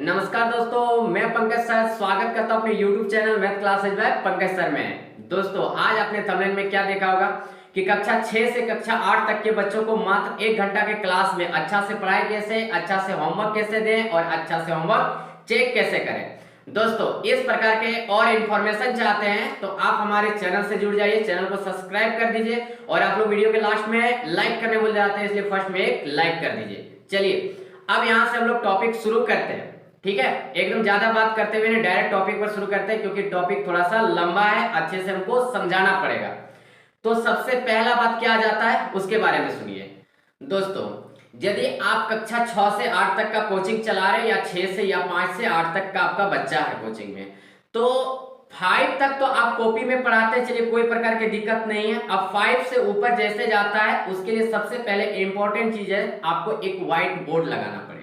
नमस्कार दोस्तों, मैं पंकज सर स्वागत करता हूं अपने YouTube channel math classes by Pankaj sir में। दोस्तों आज आपने थंबनेल में क्या देखा होगा कि कक्षा 6 से कक्षा 8 तक के बच्चों को मात्र 1 घंटा के क्लास में अच्छा से पढ़ाई कैसे, अच्छा से होमवर्क कैसे दें और अच्छा से होमवर्क चेक कैसे करें। दोस्तों इस प्रकार के और इन्फॉर्मेशन चाहते हैं तो आप हमारे चैनल से जुड़ जाइए, चैनल को सब्सक्राइब कर दीजिए और आप लोग वीडियो के लास्ट में लाइक करने भूल जाते हैं, इसलिए फर्स्ट में एक लाइक कर दीजिए। चलिए अब यहाँ से हम लोग टॉपिक शुरू करते हैं। ठीक है, एकदम ज्यादा बात करते हुए नहीं, डायरेक्ट टॉपिक पर शुरू करते हैं क्योंकि टॉपिक थोड़ा सा लंबा है, अच्छे से हमको समझाना पड़ेगा। तो सबसे पहला बात क्या आ जाता है उसके बारे में सुनिए। दोस्तों यदि आप कक्षा 6 से 8 तक का कोचिंग चला रहे हैं या 6 से या 5 से 8 तक का आपका बच्चा है कोचिंग में, तो 5 तक तो आप कॉपी में पढ़ाते हैं, चलिए कोई प्रकार की दिक्कत नहीं है। अब 5 से ऊपर जैसे जाता है उसके लिए सबसे पहले इंपॉर्टेंट चीज है, आपको एक व्हाइट बोर्ड लगाना पड़ेगा।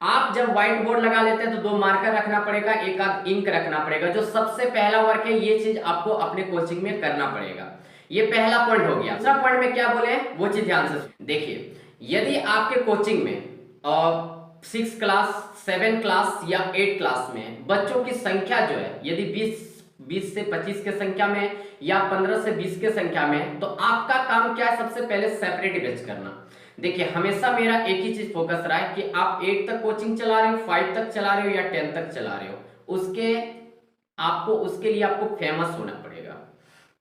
आप जब व्हाइट बोर्ड लगा लेते हैं तो 2 मार्कर रखना पड़ेगा, एक आध इंक रखना पड़ेगा। जो सबसे पहला वर्क है ये चीज आपको अपने कोचिंग में करना पड़ेगा। ये पहला पॉइंट हो गया। दूसरा पॉइंट में क्या बोले वो चीज ध्यान से देखिए। यदि आपके कोचिंग में 6 क्लास 7 क्लास या 8 क्लास में बच्चों की संख्या जो है यदि 20 से 25 के संख्या में या 15 से 20 के संख्या में, तो आपका काम क्या है, सबसे पहले सेपरेट बैच करना। देखिए हमेशा मेरा एक ही चीज फोकस रहा है कि आप 8 तक कोचिंग चला रहे हो, 5 तक चला रहे हो या 10 तक चला रहे हो, उसके लिए आपको फेमस होना पड़ेगा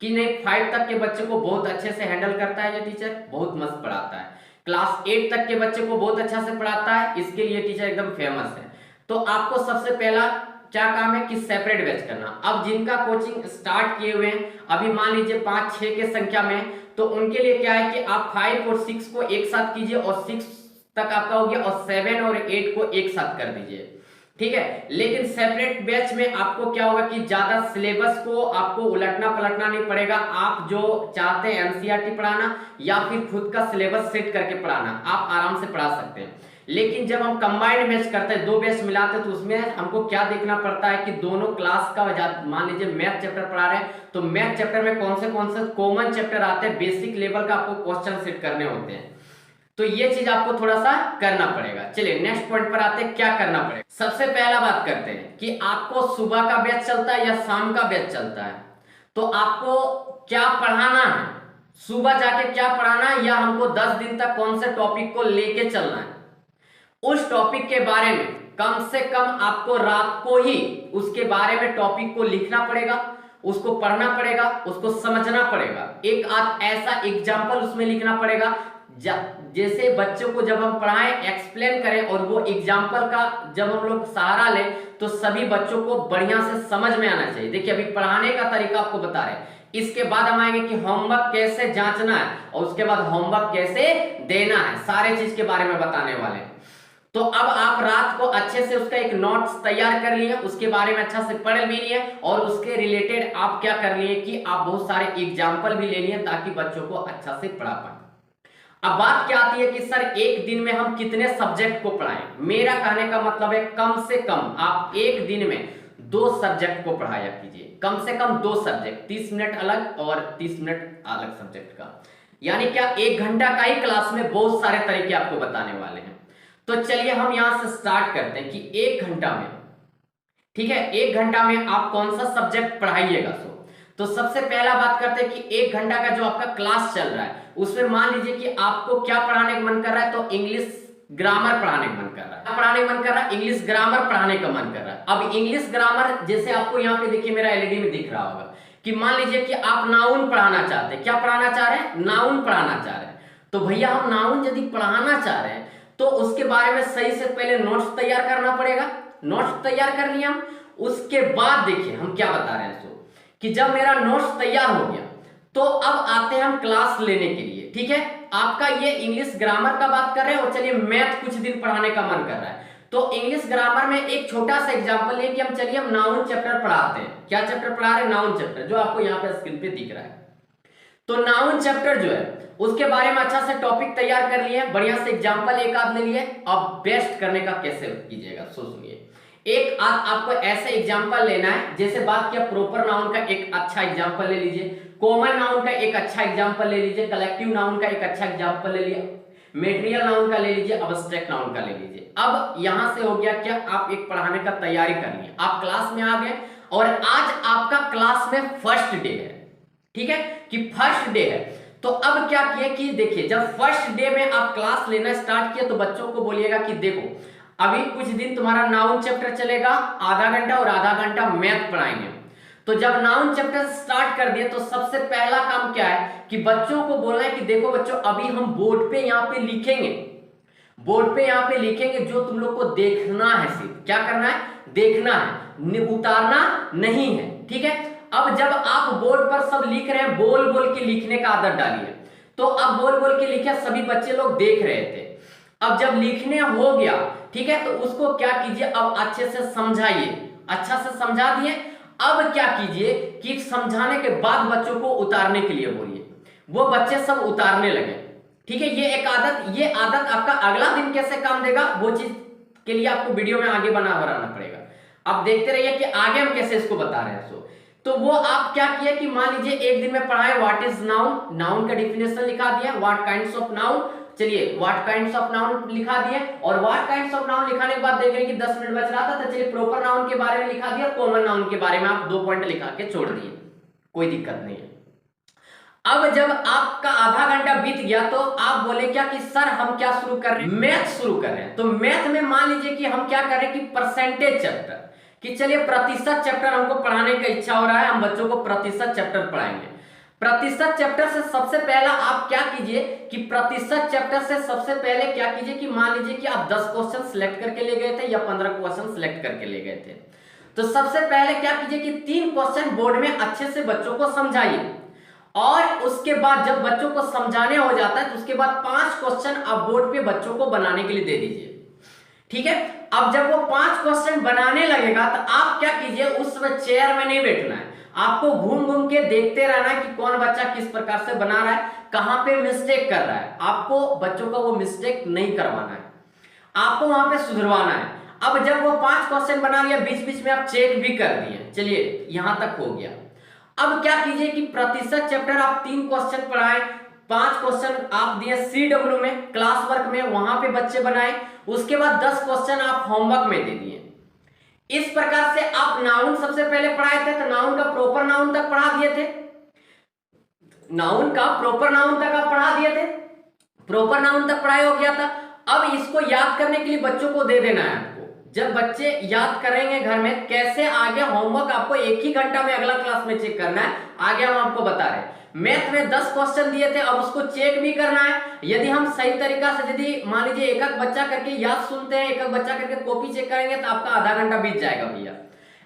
कि नहीं 5 तक के बच्चे को बहुत अच्छे से हैंडल करता है ये टीचर, बहुत मस्त पढ़ाता है। क्लास 8 तक के बच्चे को बहुत अच्छा से पढ़ाता है, इसके लिए टीचर एकदम फेमस है। तो आपको सबसे पहला क्या काम है कि सेपरेट बैच करना। अब जिनका कोचिंग स्टार्ट किए हुए हैं, अभी मान लीजिए 5-6 के संख्या में, तो उनके लिए क्या है कि आप 5 और 6 को एक साथ कीजिए और 6 तक आपका हो गया और 7 और 8 को एक साथ कर दीजिए। ठीक है, लेकिन सेपरेट बैच में आपको क्या होगा कि ज्यादा सिलेबस को आपको उलटना पलटना नहीं पड़ेगा। आप जो चाहते हैं एनसीईआरटी पढ़ाना या फिर खुद का सिलेबस सेट करके पढ़ाना, आप आराम से पढ़ा सकते हैं। लेकिन जब हम कंबाइंड बैच करते हैं, 2 बैच मिलाते हैं, तो उसमें हमको क्या देखना पड़ता है कि दोनों क्लास का, मान लीजिए मैथ चैप्टर पढ़ा रहे हैं तो मैथ चैप्टर में कौन से कॉमन चैप्टर आते हैं, बेसिक लेवल का आपको क्वेश्चन सेट करने होते हैं। तो ये चीज आपको थोड़ा सा करना पड़ेगा। चलिए नेक्स्ट पॉइंट पर आते हैं, क्या करना पड़ेगा। सबसे पहला बात करते हैं कि आपको सुबह का बैच चलता है या शाम का बैच चलता है, तो आपको क्या पढ़ाना है, सुबह जाके क्या पढ़ाना है या हमको 10 दिन तक कौन से टॉपिक को लेके चलना है, उस टॉपिक के बारे में कम से कम आपको रात को ही उसके बारे में टॉपिक को लिखना पड़ेगा, उसको पढ़ना पड़ेगा, उसको समझना पड़ेगा। एक आध ऐसा एग्जाम्पल उसमें लिखना पड़ेगा जैसे बच्चों को जब हम पढ़ाएं एक्सप्लेन करें और वो एग्जाम्पल का जब हम लोग सहारा लें तो सभी बच्चों को बढ़िया से समझ में आना चाहिए। देखिए अभी पढ़ाने का तरीका आपको बता रहे हैं, इसके बाद हम आएंगे कि होमवर्क कैसे जांचना है और उसके बाद होमवर्क कैसे देना है, सारे चीज के बारे में बताने वाले हैं। तो अब आप रात को अच्छे से उसका एक नोट्स तैयार कर लिए, उसके बारे में अच्छा से पढ़ भी लिए और उसके रिलेटेड आप क्या कर लिए कि आप बहुत सारे एग्जाम्पल भी ले लिए ताकि बच्चों को अच्छा से पढ़ा पाए। अब बात क्या आती है कि सर एक दिन में हम कितने सब्जेक्ट को पढ़ाएं। मेरा कहने का मतलब है कम से कम आप एक दिन में 2 सब्जेक्ट को पढ़ाया कीजिए, कम से कम 2 सब्जेक्ट, 30 मिनट अलग और 30 मिनट अलग सब्जेक्ट का, यानी क्या 1 घंटा का ही क्लास में बहुत सारे तरीके आपको बताने वाले हैं। तो चलिए हम यहां से स्टार्ट करते हैं कि 1 घंटा में, ठीक है, 1 घंटा में आप कौन सा सब्जेक्ट पढ़ाइएगा। तो सबसे पहला बात करते हैं कि 1 घंटा का जो आपका क्लास चल रहा है उसमें मान लीजिए कि आपको क्या पढ़ाने का मन कर रहा है, तो इंग्लिश ग्रामर पढ़ाने का मन कर रहा है, पढ़ाने का मन कर रहा है, इंग्लिश ग्रामर पढ़ाने का मन कर रहा है। अब इंग्लिश ग्रामर जैसे आपको यहाँ पे देखिए मेरा एलईडी में दिख रहा होगा कि मान लीजिए कि आप नाउन पढ़ाना चाहते हैं, क्या पढ़ाना चाह रहे हैं, नाउन पढ़ाना चाह रहे हैं। तो भैया हम नाउन यदि पढ़ाना चाह रहे हैं तो उसके बारे में सही से पहले नोट्स तैयार करना पड़ेगा। नोट्स तैयार कर लिया हम, उसके बाद देखिए हम क्या बता रहे हैं कि जब मेरा नोट्स तैयार हो गया तो अब आते हैं हम क्लास लेने के लिए। ठीक है, आपका ये इंग्लिश ग्रामर का बात कर रहे हैं और चलिए मैथ कुछ दिन पढ़ाने का मन कर रहा है, तो इंग्लिश ग्रामर में एक छोटा सा एग्जांपल ले कि हम चलिए हम नाउन चैप्टर पढ़ाते हैं। क्या चैप्टर पढ़ा रहे हैं, नाउन चैप्टर, जो आपको यहाँ पे स्क्रीन पे दिख रहा है। तो नाउन चैप्टर जो है उसके बारे में अच्छा से टॉपिक तैयार कर लिए, बढ़िया से एग्जाम्पल एक आध ले लिए। अब बेस्ट करने का कैसे कीजिएगा सुनिए। एक आध आपको ऐसे एग्जाम्पल लेना है, जैसे बात किया प्रॉपर नाउन का एक अच्छा एग्जाम्पल ले लीजिए, कॉमन नाउन का एक अच्छा एग्जाम्पल ले लीजिए, कलेक्टिव नाउन का एक अच्छा एग्जाम्पल ले लिया, मेटेरियल नाउन का ले लीजिए, अब्स्ट्रैक्ट नाउन का ले लीजिए। अब यहां से हो गया क्या, आप एक पढ़ाने का तैयारी कर लिए, आप क्लास में आ गए और आज आपका क्लास में फर्स्ट डे है, ठीक है कि फर्स्ट डे है। तो अब क्या किए कि देखिए, जब फर्स्ट डे में आप क्लास लेना स्टार्ट किए तो बच्चों को बोलिएगा कि देखो अभी कुछ दिन तुम्हारा नाउन चैप्टर चलेगा आधा घंटा और आधा घंटा मैथ पढ़ाएंगे। तो जब नाउन चैप्टर स्टार्ट कर दिए तो सबसे पहला काम क्या है कि बच्चों को बोलना है कि देखो बच्चों अभी हम बोर्ड पे यहाँ पे लिखेंगे, बोर्ड पे यहाँ पे लिखेंगे, जो तुम लोग को देखना है, सिर्फ क्या करना है, देखना है, उतारना नहीं है, ठीक है। अब जब आप बोर्ड पर सब लिख रहे हैं, बोल बोल के लिखने का आदत डालिए। तो अब बोल बोल के लिखे, सभी बच्चे लोग देख रहे थे। अब जब लिखने हो गया, ठीक है, तो उसको क्या कीजिए, अब अच्छे से समझाइए, अच्छा से समझा दिए। अब क्या कीजिए कि समझाने के बाद बच्चों को उतारने के लिए बोलिए, वो बच्चे सब उतारने लगे, ठीक है। ये एक आदत, ये आदत आपका अगला दिन कैसे काम देगा वो चीज के लिए आपको वीडियो में आगे बनाना पड़ेगा। अब देखते रहिए कि आगे हम कैसे इसको बता रहे हैं। तो वो आप क्या किया कि मान लीजिए एक दिन में पढ़ाए व्हाट इज नाउन, नाउन का डिफिनेशन लिखा दिया, व्हाट काइंड्स ऑफ नाउन, चलिए व्हाट काइंड्स ऑफ नाउन लिखा दिए। और व्हाट काइंड्स ऑफ नाउन लिखाने के बाद देख रहे हैं कि 10 मिनट बच रहा था, तो चलिए प्रॉपर नाउन के बारे में लिखा दिया, कॉमन नाउन के बारे में आप 2 पॉइंट लिखा के छोड़ दिए, कोई दिक्कत नहीं है। अब जब आपका आधा घंटा बीत गया तो आप बोले क्या कि सर हम क्या शुरू कर रहे हैं, मैथ शुरू कर रहे हैं। तो मैथ में मान लीजिए कि हम क्या कर रहे हैं कि परसेंटेज चैप्टर, कि चलिए प्रतिशत चैप्टर हमको पढ़ाने का इच्छा हो रहा है, हम बच्चों को प्रतिशत चैप्टर पढ़ाएंगे। प्रतिशत चैप्टर से सबसे पहला आप क्या कीजिए कि प्रतिशत चैप्टर से सबसे पहले क्या कीजिए कि मान लीजिए कि आप 10 क्वेश्चन सिलेक्ट करके ले गए थे या 15 क्वेश्चन सिलेक्ट करके ले गए थे। तो सबसे पहले क्या कीजिए कि 3 क्वेश्चन बोर्ड में अच्छे से बच्चों को समझाइए, और उसके बाद जब बच्चों को समझाने हो जाता है तो उसके बाद 5 क्वेश्चन आप बोर्ड पे बच्चों को बनाने के लिए दे दीजिए, ठीक है। अब जब वो 5 क्वेश्चन बनाने लगेगा तो आप क्या कीजिए, उस समय चेयर में नहीं बैठना है, आपको घूम घूम के देखते रहना है कि कौन बच्चा किस प्रकार से बना रहा है, कहां पे मिस्टेक कर रहा है। आपको बच्चों का वो मिस्टेक नहीं करवाना है, आपको वहां पे सुधरवाना है। अब जब वो 5 क्वेश्चन बना लिया, बीच बीच में आप चेक भी कर दिए, चलिए यहां तक हो गया। अब क्या कीजिए कि प्रतिशत चैप्टर आप 3 क्वेश्चन पढ़ाए, 5 क्वेश्चन आप दिए CW में, क्लास वर्क में, वहां पे बच्चे बनाए। उसके बाद 10 क्वेश्चन आप होमवर्क में दे दिए। इस प्रकार से आप नाउन सबसे पहले पढ़ाए थे, तो नाउन का प्रॉपर नाउन तक पढ़ा दिए थे, नाउन का प्रॉपर नाउन तक आप पढ़ा दिए थे, प्रॉपर नाउन तक पढ़ाई हो गया था। अब इसको याद करने के लिए बच्चों को दे देना है आपको। जब बच्चे याद करेंगे घर में, कैसे आगे होमवर्क आपको 1 ही घंटा में अगला क्लास में चेक करना है, आगे हम आपको बता रहे हैं। मैथ में 10 क्वेश्चन दिए थे, अब उसको चेक भी करना है। यदि हम सही तरीका से, यदि मान लीजिए एक एक बच्चा करके याद सुनते हैं, एक एक बच्चा करके कॉपी चेक करेंगे, तो आपका आधा घंटा बीत जाएगा भैया,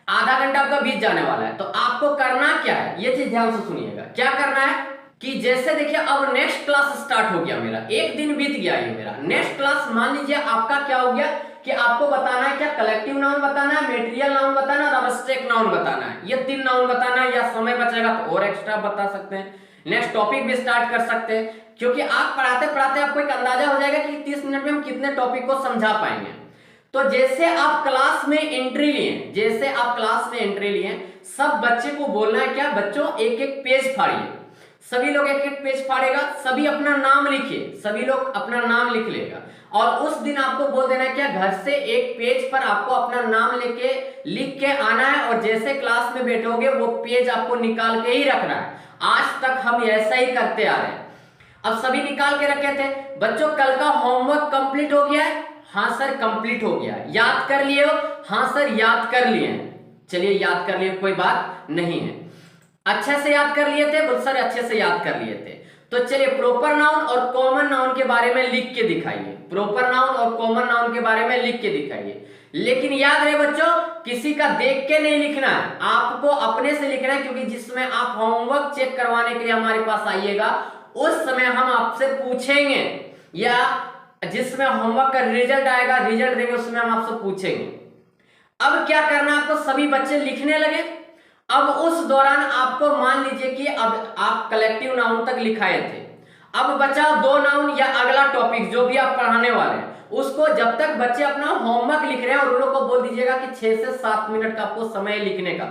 आधा घंटा आपका बीत जाने वाला है। तो आपको करना क्या है, ये चीज ध्यान से सुनिएगा। क्या करना है कि जैसे देखिए अब नेक्स्ट क्लास स्टार्ट हो गया, मेरा एक दिन बीत गया, ये मेरा नेक्स्ट क्लास मान लीजिए आपका क्या हो गया कि आपको बताना है क्या, कलेक्टिव नाउन बताना है, मेटेरियल नाउन बताना है और अब्स्ट्रैक्ट नाउन बताना है। ये 3 नाउन बताना है, या समय बचेगा तो और एक्स्ट्रा बता सकते हैं, नेक्स्ट टॉपिक भी स्टार्ट कर सकते हैं, क्योंकि आप पढ़ाते पढ़ाते आपको एक अंदाजा हो जाएगा कि 30 मिनट में हम कितने टॉपिक को समझा पाएंगे। तो जैसे आप क्लास में एंट्री लिए, जैसे आप क्लास में एंट्री लिए, सब बच्चे को बोलना है क्या, बच्चों एक एक पेज फाड़िए, सभी लोग एक एक पेज फाड़ेगा, सभी अपना नाम लिखिए, सभी लोग अपना नाम लिख लेगा। और उस दिन आपको बोल देना है क्या, घर से एक पेज पर आपको अपना नाम लेके लिख के आना है, और जैसे क्लास में बैठोगे वो पेज आपको निकाल के ही रखना है। आज तक हम ऐसा ही करते आ रहे हैं। अब सभी निकाल के रखे थे। बच्चों कल का होमवर्क कंप्लीट हो गया है? हाँ सर कंप्लीट हो गया। याद कर लिए हो? हाँ सर याद कर लिए। चलिए याद कर लिए, कोई बात नहीं है। अच्छे से याद कर लिए थे? बोल सर अच्छे से याद कर लिए थे। तो चलिए प्रॉपर नाउन और कॉमन नाउन के बारे में लिख के दिखाइए, प्रॉपर नाउन और कॉमन नाउन के बारे में लिख के दिखाइए। लेकिन याद रहे बच्चों, किसी का देख के नहीं लिखना है, आपको अपने से लिखना है, क्योंकि जिसमें आप होमवर्क चेक करवाने के लिए हमारे पास आइएगा उस समय हम आपसे पूछेंगे, या जिसमें होमवर्क का रिजल्ट आएगा, रिजल्ट देंगे उसमें हम आपसे पूछेंगे। अब क्या करना, आपको सभी बच्चे लिखने लगे। अब उस दौरान आपको मान लीजिए कि अब आप कलेक्टिव नाउन तक लिखाए थे, अब बचा 2 नाउन या अगला टॉपिक जो भी आप पढ़ाने वाले हैं उसको, जब तक बच्चे अपना होमवर्क लिख रहे हैं और उन लोग को बोल दीजिएगा कि 6 से 7 मिनट का आपको समय लिखने का,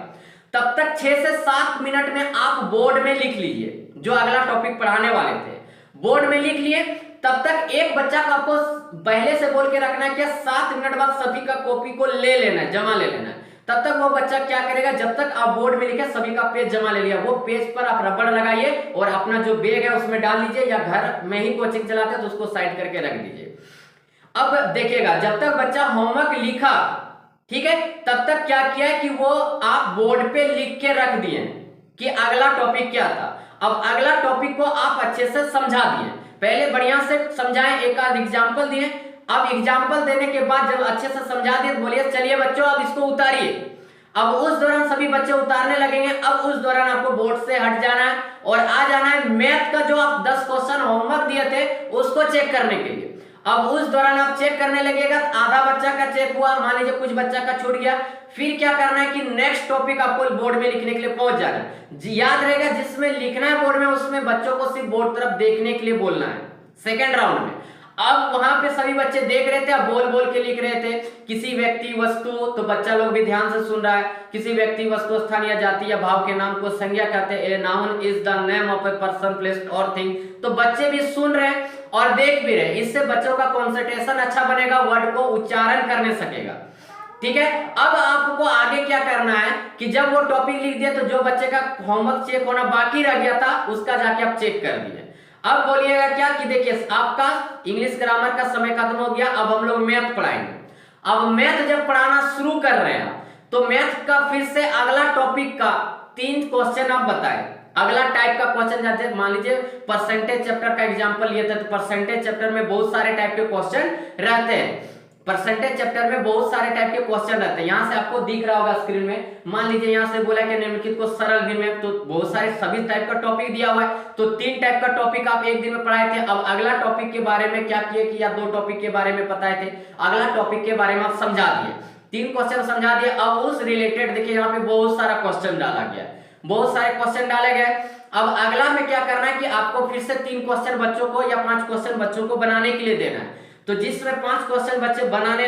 तब तक 6 से 7 मिनट में आप बोर्ड में लिख लीजिए जो अगला टॉपिक पढ़ाने वाले थे। बोर्ड में लिख लिए, तब तक एक बच्चा को आपको पहले से बोल के रखना है कि 7 मिनट बाद सभी का कॉपी को ले लेना है, जमा ले लेना है। तब तक वो बच्चा क्या करेगा, जब तक आप बोर्ड में लिखे सभी का पेज जमा ले लिया, वो पेज पर आप रबड़ लगाइए और अपना जो बैग है उसमें डाल दीजिए, या घर में ही कोचिंग चलाते हैं तो उसको साइड करके रख दीजिए। अब देखिएगा, जब तक बच्चा होमवर्क लिखा, ठीक है, तब तक क्या किया है कि वो आप बोर्ड पे लिख के रख दिए कि अगला टॉपिक क्या था। अब अगला टॉपिक को आप अच्छे से समझा दिए, पहले बढ़िया से समझाएं, एक आध एग्जाम्पल दिए। अब एग्जाम्पल देने के बाद जब अच्छे से समझा दिए, बोलिए चलिए बच्चों अब इसको उतारिए। अब उस दौरान सभी बच्चे उतारने लगेंगे। अब उस दौरान आपको बोर्ड से हट जाना है और आ जाना है मैथ का जो आप 10 क्वेश्चन होमवर्क दिए थे उसको चेक करने के लिए। अब उस दौरान आप चेक करने लगेगा, आधा बच्चा का चेक हुआ, मान लीजिए कुछ बच्चा का छूट गया, फिर क्या करना है कि नेक्स्ट टॉपिक आपको बोर्ड में लिखने के लिए पहुंच जाना है। याद रहेगा जिसमें लिखना है बोर्ड में, उसमें बच्चों को सिर्फ बोर्ड तरफ देखने के लिए बोलना है सेकेंड राउंड में। अब वहां पे सभी बच्चे देख रहे थे, अब बोल बोल के लिख रहे थे। किसी व्यक्ति वस्तु, तो बच्चा लोग भी ध्यान से सुन रहा है, किसी व्यक्ति वस्तु स्थान या जाति या भाव के नाम को संज्ञा कहते हैं। A noun is the name of a person place और थिंग। तो बच्चे भी सुन रहे हैं और देख भी रहे, इससे बच्चों का कंसंट्रेशन अच्छा बनेगा, वर्ड को उच्चारण करने सकेगा। ठीक है, अब आपको आगे क्या करना है कि जब वो टॉपिक लिख दिया तो जो बच्चे का होमवर्क चेक होना बाकी रह गया था उसका जाके आप चेक कर दिए। अब बोलिएगा क्या कि देखिए आपका इंग्लिश ग्रामर का समय खत्म हो गया, अब हम लोग मैथ पढ़ाएंगे। अब मैथ जब पढ़ाना शुरू कर रहे हैं तो मैथ का फिर से अगला टॉपिक का 3 क्वेश्चन आप बताएं। अगला टाइप का क्वेश्चन जाते हैं, मान लीजिए परसेंटेज चैप्टर का एग्जांपल लिए थे, तो परसेंटेज चैप्टर में बहुत सारे टाइप के क्वेश्चन रहते हैं। परसेंटेज चैप्टर में बहुत सारे टाइप के क्वेश्चन रहते हैं। यहां से आपको दिख रहा होगा स्क्रीन में, मान लीजिए यहां से बोला कि निम्नलिखित को सरल भी में, तो बहुत सारे सभी टाइप का टॉपिक दिया हुआ है। तो 3 टाइप का टॉपिक आप एक दिन में पढ़ाए थे। अब अगला टॉपिक के बारे में क्या किए कि या 2 टॉपिक के बारे में बताए थे, अगला टॉपिक के बारे में आप समझा दिए, 3 क्वेश्चन समझा दिए। अब उस रिलेटेड देखिए यहाँ पे बहुत सारा क्वेश्चन डाला गया, बहुत सारे क्वेश्चन डाले गए। अब अगला में क्या करना है कि आपको फिर से 3 क्वेश्चन बच्चों को या 5 क्वेश्चन बच्चों को बनाने के लिए देना है। तो जिसमें 5 क्वेश्चन बच्चे बनाने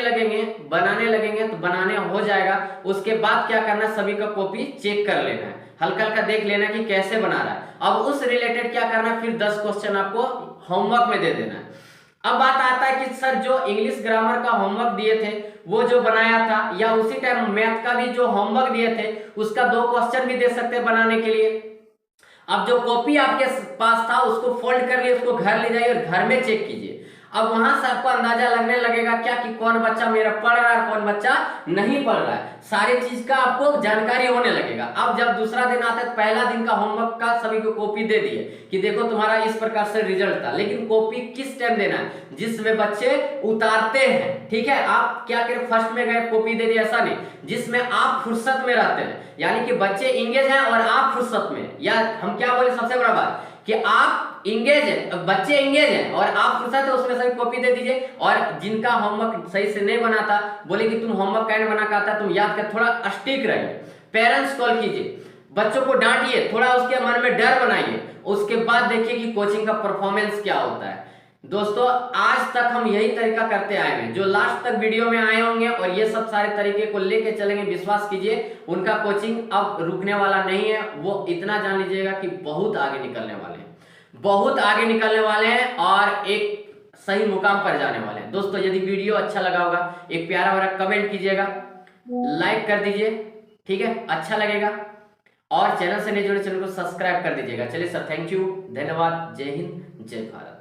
लगेंगे तो बनाने हो जाएगा। उसके बाद क्या करना है, सभी का कॉपी चेक कर लेना है, हल्का हल्का देख लेना कि कैसे बना रहा है। अब उस रिलेटेड क्या करना है, फिर 10 क्वेश्चन आपको होमवर्क में दे देना है। अब बात आता है कि सर जो इंग्लिश ग्रामर का होमवर्क दिए थे वो जो बनाया था, या उसी टाइम मैथ का भी जो होमवर्क दिए थे उसका 2 क्वेश्चन भी दे सकते हैं बनाने के लिए। अब जो कॉपी आपके पास था उसको फोल्ड कर लिए, उसको घर ले जाइए और घर में चेक कीजिए। अब वहां से आपको अंदाजा लगने लगेगा क्या कि कौन बच्चा मेरा पढ़ रहा है, कौन बच्चा नहीं पढ़ रहा है, सारी चीज का आपको जानकारी होने लगेगा। अब जब दूसरा दिन आता है, पहला दिन का होमवर्क का सभी को कॉपी दे दिए कि देखो तुम्हारा इस प्रकार से रिजल्ट था, लेकिन कॉपी किस टाइम देना है, जिसमें बच्चे उतारते हैं। ठीक है, आप क्या करें, फर्स्ट में गए कॉपी दे दिए, ऐसा नहीं, जिसमें आप फुर्सत में रहते हैं, यानी कि बच्चे इंगेज हैं और आप फुर्सत में, या हम क्या बोले सबसे बड़ा बात कि आप इंगेज है, बच्चे इंगेज हैं और आप फुर्सत है, उसमें सभी कॉपी दे दीजिए। और जिनका होमवर्क सही से नहीं बनाता, बोले कि तुम होमवर्क कैसे बना के आता, तुम याद कर, थोड़ा स्टिक रहिए, पेरेंट्स कॉल कीजिए, बच्चों को डांटिए, थोड़ा उसके मन में डर बनाइए। उसके बाद देखिए कि कोचिंग का परफॉर्मेंस क्या होता है। दोस्तों आज तक हम यही तरीका करते आए हैं, जो लास्ट तक वीडियो में आए होंगे और ये सब सारे तरीके को लेके चलेंगे, विश्वास कीजिए उनका कोचिंग अब रुकने वाला नहीं है। वो इतना जान लीजिएगा कि बहुत आगे निकलने वाले हैं, बहुत आगे निकलने वाले हैं और एक सही मुकाम पर जाने वाले हैं। दोस्तों यदि वीडियो अच्छा लगा होगा एक प्यारा भरा कमेंट कीजिएगा, लाइक कर दीजिए, ठीक है, अच्छा लगेगा, और चैनल से नहीं जुड़े चैनल को सब्सक्राइब कर दीजिएगा। चलिए सर, थैंक यू, धन्यवाद, जय हिंद, जय भारत।